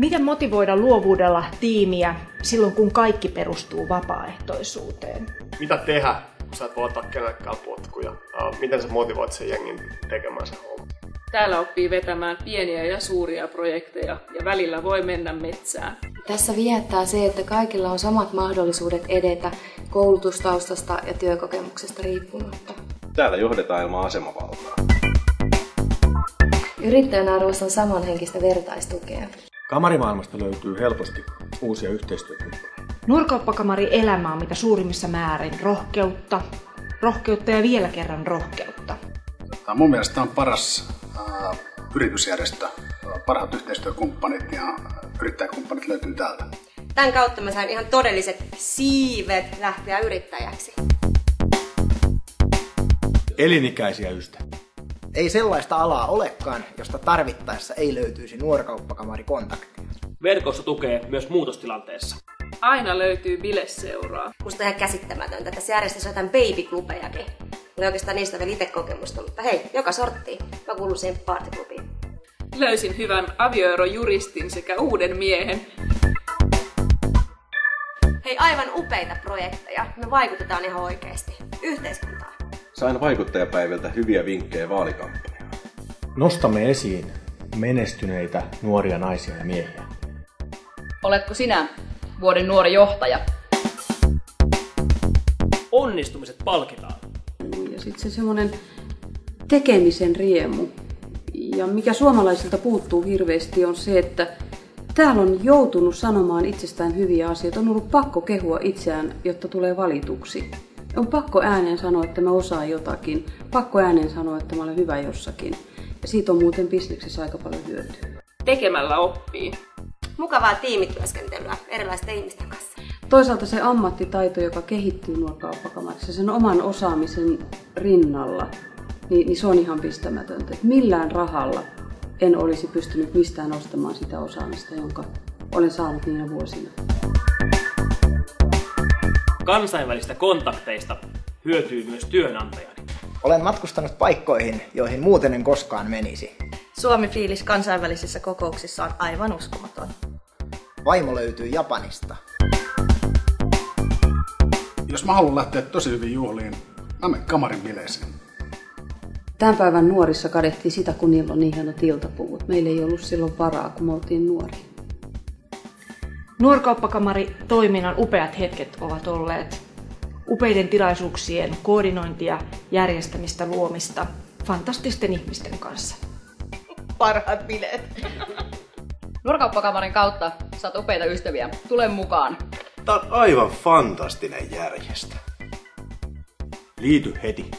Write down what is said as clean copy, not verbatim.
Miten motivoida luovuudella tiimiä silloin, kun kaikki perustuu vapaaehtoisuuteen? Mitä tehdä, kun sä et voi ottaa kenellekään potkuja? Miten sä motivoit sen jengin tekemään sen homman? Täällä oppii vetämään pieniä ja suuria projekteja ja välillä voi mennä metsään. Tässä viehättää se, että kaikilla on samat mahdollisuudet edetä koulutustaustasta ja työkokemuksesta riippumatta. Täällä johdetaan ilman asemavaltaa. Yrittäjän arvossa on samanhenkistä vertaistukea. Kamarimaailmasta löytyy helposti uusia yhteistyökumppaneita. Nuorkauppakamari elämä on mitä suurimmissa määrin rohkeutta ja vielä kerran rohkeutta. Mun mielestä tämä on paras yritysjärjestö. Parhaat yhteistyökumppanit ja yrittäjäkumppanit löytyy täältä. Tämän kautta mä sain ihan todelliset siivet lähteä yrittäjäksi. Elinikäisiä ystäviä. Ei sellaista alaa olekaan, josta tarvittaessa ei löytyisi Nuorkauppakamari-kontaktia. Verkosto tukee myös muutostilanteessa. Aina löytyy bileseuraa. Musta on ihan käsittämätöntä. Tässä järjestössä on jotain baby-klubejakin. Mulla ei oikeastaan niistä vielä itse kokemusta, mutta hei, joka sorttiin. Mä kuulun siihen partyklubiin. Löysin hyvän avioerojuristin sekä uuden miehen. Hei, aivan upeita projekteja. Me vaikutetaan ihan oikeasti yhteiskuntaan. Sain vaikuttajapäiviltä hyviä vinkkejä vaalikampanjaan. Nostamme esiin menestyneitä nuoria naisia ja miehiä. Oletko sinä vuoden nuori johtaja? Onnistumiset palkitaan. Ja sitten se semmoinen tekemisen riemu. Ja mikä suomalaisilta puuttuu hirveästi on se, että täällä on joutunut sanomaan itsestään hyviä asioita. On ollut pakko kehua itseään, jotta tulee valituksi. On pakko ääneen sanoa, että mä osaan jotakin. Pakko ääneen sanoa, että mä olen hyvä jossakin. Ja siitä on muuten bisneksessä aika paljon hyötyä. Tekemällä oppii. Mukavaa tiimityöskentelyä erilaisten ihmisten kanssa. Toisaalta se ammattitaito, joka kehittyy Nuorkauppakamarissa sen oman osaamisen rinnalla, niin se on ihan pistämätöntä. Että millään rahalla en olisi pystynyt mistään ostamaan sitä osaamista, jonka olen saanut niinä vuosina. Kansainvälistä kontakteista hyötyy myös työnantajani. Olen matkustanut paikkoihin, joihin muuten en koskaan menisi. Suomi-fiilis kansainvälisissä kokouksissa on aivan uskomaton. Vaimo löytyy Japanista. Jos mä haluan lähteä tosi hyvin juhliin, mä menen kamarin bileisiin. Tämän päivän nuorissa kadehtiin sitä, kun niillä on niin hienot iltapuvut. Meillä ei ollut silloin varaa, kun me oltiin nuoria. Nuorkauppakamari-toiminnan upeat hetket ovat olleet upeiden tilaisuuksien koordinointia, järjestämistä, luomista fantastisten ihmisten kanssa. Parhaat bileet. Nuorkauppakamarin kautta saat upeita ystäviä. Tule mukaan. Tää on aivan fantastinen järjestö. Liity heti.